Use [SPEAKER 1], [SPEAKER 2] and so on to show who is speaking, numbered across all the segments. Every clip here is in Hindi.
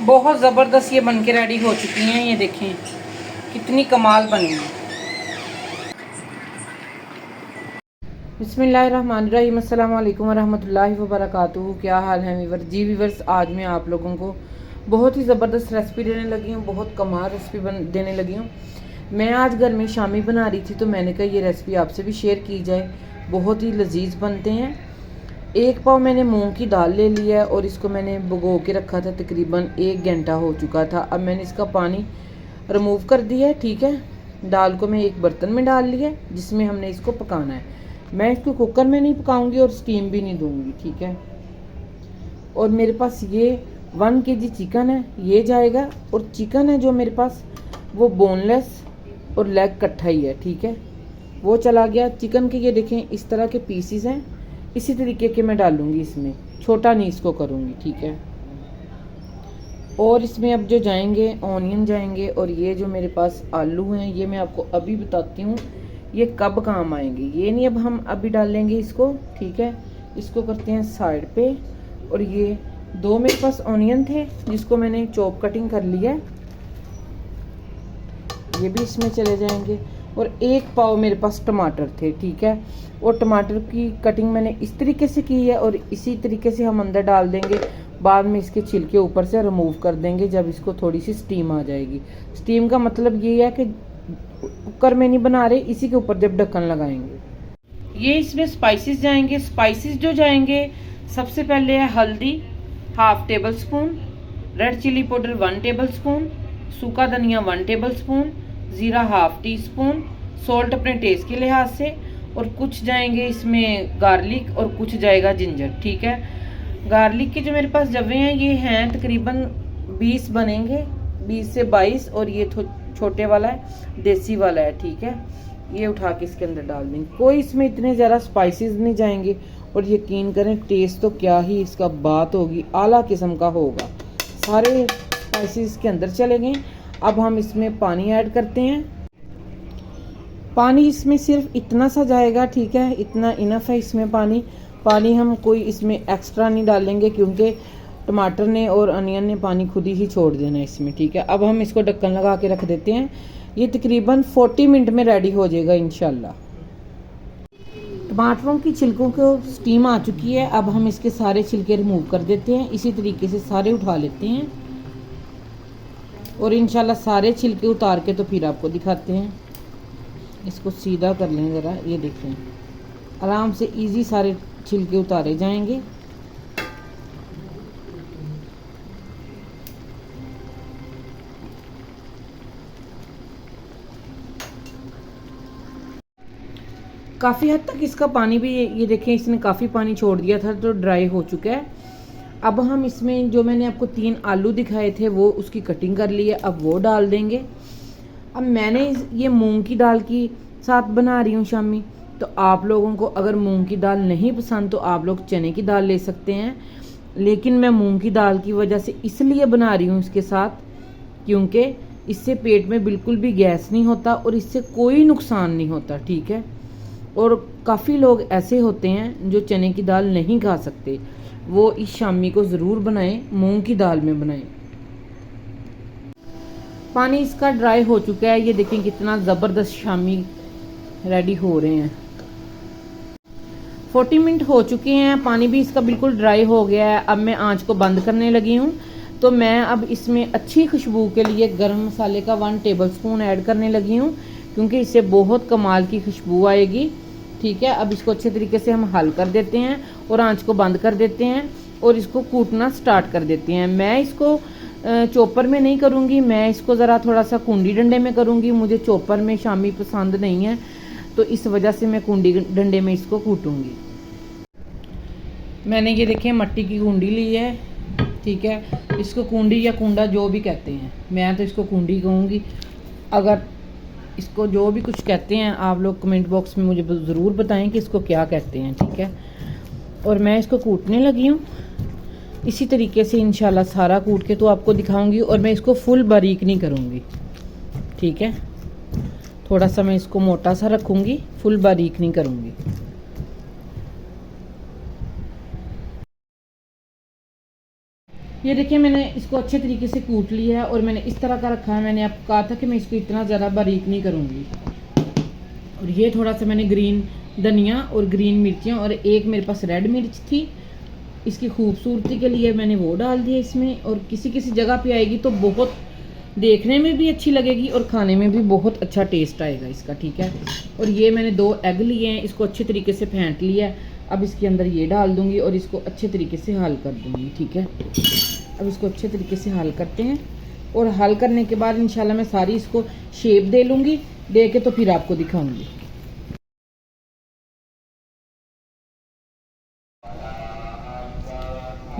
[SPEAKER 1] बहुत ज़बरदस्त ये बन के रेडी हो चुकी हैं। ये देखें कितनी कमाल बनी है। बिस्मिल्लाहिर्रहमानिर्रहीम, अस्सलाम वालेकुम वरहमतुल्लाहि वबरकातुहू। क्या हाल है वीवर जी? वीवर्स, आज मैं आप लोगों को बहुत ही ज़बरदस्त रेसिपी देने लगी हूँ, बहुत कमाल रेसिपी देने लगी हूँ। मैं आज घर में शामी बना रही थी तो मैंने कहा ये रेसिपी आपसे भी शेयर की जाए। बहुत ही लजीज बनते हैं। एक पाव मैंने मूंग की दाल ले लिया है और इसको मैंने भिगो के रखा था, तकरीबन 1 घंटा हो चुका था। अब मैंने इसका पानी रिमूव कर दिया है, ठीक है। दाल को मैं एक बर्तन में डाल लिया जिसमें हमने इसको पकाना है। मैं इसको कुकर में नहीं पकाऊंगी और स्टीम भी नहीं दूंगी, ठीक है। और मेरे पास ये 1 kg चिकन है, ये जाएगा। और चिकन है जो मेरे पास वो बोनलेस और लेग कट्ठा ही है, ठीक है, वो चला गया। चिकन के ये देखें इस तरह के पीसीस हैं, इसी तरीके के मैं डालूंगी इसमें, छोटा नहीं इसको करूँगी, ठीक है। और इसमें अब जो जाएंगे ऑनियन जाएंगे, और ये जो मेरे पास आलू हैं ये मैं आपको अभी बताती हूँ ये कब काम आएंगे। ये नहीं अब हम अभी डालेंगे इसको, ठीक है। इसको करते हैं साइड पे। और ये 2 मेरे पास ऑनियन थे जिसको मैंने चॉप कटिंग कर लिया, ये भी इसमें चले जाएंगे। और 1 पाव मेरे पास टमाटर थे, ठीक है। और टमाटर की कटिंग मैंने इस तरीके से की है और इसी तरीके से हम अंदर डाल देंगे। बाद में इसके छिलके ऊपर से रिमूव कर देंगे जब इसको थोड़ी सी स्टीम आ जाएगी। स्टीम का मतलब ये है कि कुकर में नहीं बना रहे, इसी के ऊपर जब ढक्कन लगाएंगे। ये इसमें स्पाइसेस जाएंगे। स्पाइसेस जो जाएंगे, सबसे पहले है हल्दी 1/2 tablespoon, red chilli powder 1 tablespoon, सूखा धनिया 1 टेबल स्पून, ज़ीरा 1/2 टी स्पून, सॉल्ट अपने टेस्ट के लिहाज से। और कुछ जाएंगे इसमें गार्लिक और कुछ जाएगा जिंजर, ठीक है। गार्लिक के जो मेरे पास जवे हैं ये हैं तकरीबन 20 बनेंगे, 20 से 22। और ये छोटे वाला है, देसी वाला है, ठीक है। ये उठा के इसके अंदर डाल देंगे। कोई इसमें इतने ज़्यादा स्पाइसेस नहीं जाएंगे। और यकीन करें टेस्ट तो क्या ही इसका बात होगी, आला किस्म का होगा। सारे स्पाइसेस के अंदर चले गए। अब हम इसमें पानी ऐड करते हैं। पानी इसमें सिर्फ इतना सा जाएगा, ठीक है, इतना इनफ है इसमें पानी। पानी हम कोई इसमें एक्स्ट्रा नहीं डालेंगे क्योंकि टमाटर ने और अनियन ने पानी खुद ही छोड़ देना है इसमें, ठीक है। अब हम इसको ढक्कन लगा के रख देते हैं। ये तकरीबन 40 मिनट में रेडी हो जाएगा इंशाल्लाह। टमाटरों की छिलकों को स्टीम आ चुकी है। अब हम इसके सारे छिलके रिमूव कर देते हैं, इसी तरीके से सारे उठा लेते हैं। और इंशाल्लाह सारे छिलके उतार के तो फिर आपको दिखाते हैं। इसको सीधा कर लें ज़रा, ये देखें आराम से इजी सारे छिलके उतारे जाएंगे। काफ़ी हद तक इसका पानी भी ये देखें इसने काफ़ी पानी छोड़ दिया था तो ड्राई हो चुका है। अब हम इसमें जो मैंने आपको 3 आलू दिखाए थे वो उसकी कटिंग कर ली है, अब वो डाल देंगे। अब मैंने ये मूंग की दाल की साथ बना रही हूँ शामी, तो आप लोगों को अगर मूंग की दाल नहीं पसंद तो आप लोग चने की दाल ले सकते हैं। लेकिन मैं मूंग की दाल की वजह से इसलिए बना रही हूँ इसके साथ क्योंकि इससे पेट में बिल्कुल भी गैस नहीं होता और इससे कोई नुकसान नहीं होता, ठीक है। और काफ़ी लोग ऐसे होते हैं जो चने की दाल नहीं खा सकते, वो इस शामी को ज़रूर बनाएं, मूंग की दाल में बनाएं। पानी इसका ड्राई हो चुका है, ये देखें कितना ज़बरदस्त शामी रेडी हो रहे हैं। 40 मिनट हो चुके हैं, पानी भी इसका बिल्कुल ड्राई हो गया है। अब मैं आंच को बंद करने लगी हूँ। तो मैं अब इसमें अच्छी खुशबू के लिए गरम मसाले का 1 टेबल स्पून ऐड करने लगी हूँ क्योंकि इससे बहुत कमाल की खुशबू आएगी, ठीक है। अब इसको अच्छे तरीके से हम हल कर देते हैं और आंच को बंद कर देते हैं और इसको कूटना स्टार्ट कर देते हैं। मैं इसको चॉपर में नहीं करूँगी, मैं इसको ज़रा थोड़ा सा कुंडी डंडे में करूँगी। मुझे चॉपर में शामी पसंद नहीं है तो इस वजह से मैं कुंडी डंडे में इसको कूटूँगी। मैंने ये देखें मट्टी की कुंडी ली है, ठीक है। इसको कुंडी या कुंडा जो भी कहते हैं, मैं तो इसको कुंडी कहूँगी। अगर इसको जो भी कुछ कहते हैं आप लोग कमेंट बॉक्स में मुझे ज़रूर बताएं कि इसको क्या कहते हैं, ठीक है। और मैं इसको कूटने लगी हूँ इसी तरीके से, इंशाल्लाह सारा कूट के तो आपको दिखाऊंगी। और मैं इसको फुल बारीक नहीं करूँगी, ठीक है। थोड़ा सा मैं इसको मोटा सा रखूँगी, फुल बारीक नहीं करूँगी। ये देखिए मैंने इसको अच्छे तरीके से कूट लिया है और मैंने इस तरह का रखा है। मैंने आपको कहा था कि मैं इसको इतना ज़्यादा बारीक नहीं करूँगी। और ये थोड़ा सा मैंने ग्रीन धनिया और ग्रीन मिर्चियाँ और एक मेरे पास रेड मिर्च थी, इसकी खूबसूरती के लिए मैंने वो डाल दिया इसमें। और किसी किसी जगह पे आएगी तो बहुत देखने में भी अच्छी लगेगी और खाने में भी बहुत अच्छा टेस्ट आएगा इसका, ठीक है। और ये मैंने 2 एग लिए हैं, इसको अच्छे तरीके से फेंट लिया है। अब इसके अंदर ये डाल दूंगी और इसको अच्छे तरीके से हल कर दूंगी, ठीक है। अब इसको अच्छे तरीके से हल करते हैं और हल करने के बाद इंशाल्लाह मैं सारी इसको शेप दे लूँगी, दे के तो फिर आपको दिखाऊंगी।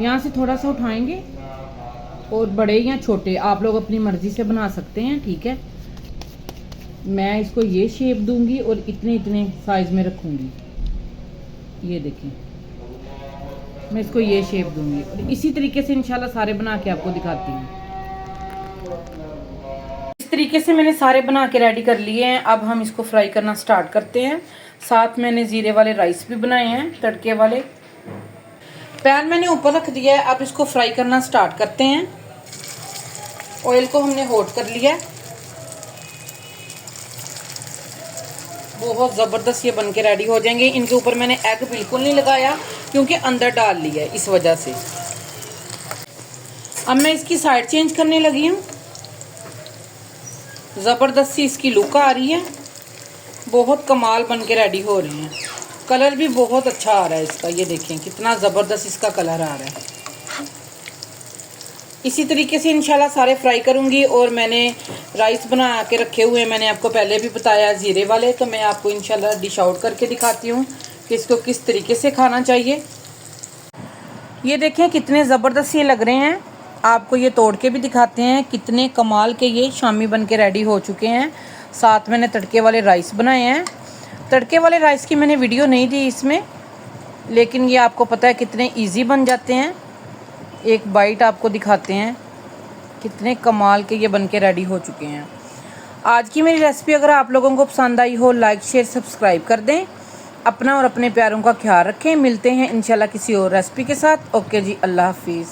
[SPEAKER 1] यहाँ से थोड़ा सा उठाएंगे और बड़े या छोटे आप लोग अपनी मर्जी से बना सकते हैं, ठीक है। मैं इसको ये शेप दूंगी और इतने इतने साइज में रखूंगी। ये देखें, मैं इसको ये शेप दूंगी और इसी तरीके से इंशाल्लाह सारे बना के आपको दिखाती हूँ। इस तरीके से मैंने सारे बना के रेडी कर लिए हैं। अब हम इसको फ्राई करना स्टार्ट करते हैं। साथ मैंने जीरे वाले राइस भी बनाए हैं, तड़के वाले। पैन मैंने ऊपर रख दिया है, अब इसको फ्राई करना स्टार्ट करते हैं। ऑयल को हमने हॉट कर लिया है। बहुत ज़बरदस्त ये बन के रेडी हो जाएंगे। इनके ऊपर मैंने एग बिल्कुल नहीं लगाया क्योंकि अंदर डाल लिया है, इस वजह से। अब मैं इसकी साइड चेंज करने लगी हूँ। ज़बरदस्त सी इसकी लुक आ रही है, बहुत कमाल बन के रेडी हो रहे हैं। कलर भी बहुत अच्छा आ रहा है इसका, ये देखें कितना ज़बरदस्त इसका कलर आ रहा है। इसी तरीके से इंशाल्लाह सारे फ्राई करूंगी। और मैंने राइस बना के रखे हुए हैं, मैंने आपको पहले भी बताया जीरे वाले। तो मैं आपको इंशाल्लाह डिश आउट करके दिखाती हूँ कि इसको किस तरीके से खाना चाहिए। ये देखें कितने ज़बरदस्त ये लग रहे हैं। आपको ये तोड़ के भी दिखाते हैं कितने कमाल के ये शामी बन के रेडी हो चुके हैं। साथ मैंने तड़के वाले राइस बनाए हैं। तड़के वाले राइस की मैंने वीडियो नहीं दी इसमें, लेकिन ये आपको पता है कितने ईजी बन जाते हैं। एक बाइट आपको दिखाते हैं कितने कमाल के ये बन के रेडी हो चुके हैं। आज की मेरी रेसिपी अगर आप लोगों को पसंद आई हो, लाइक शेयर सब्सक्राइब कर दें। अपना और अपने प्यारों का ख्याल रखें। मिलते हैं इंशाल्लाह किसी और रेसिपी के साथ। ओके जी, अल्लाह हाफिज़।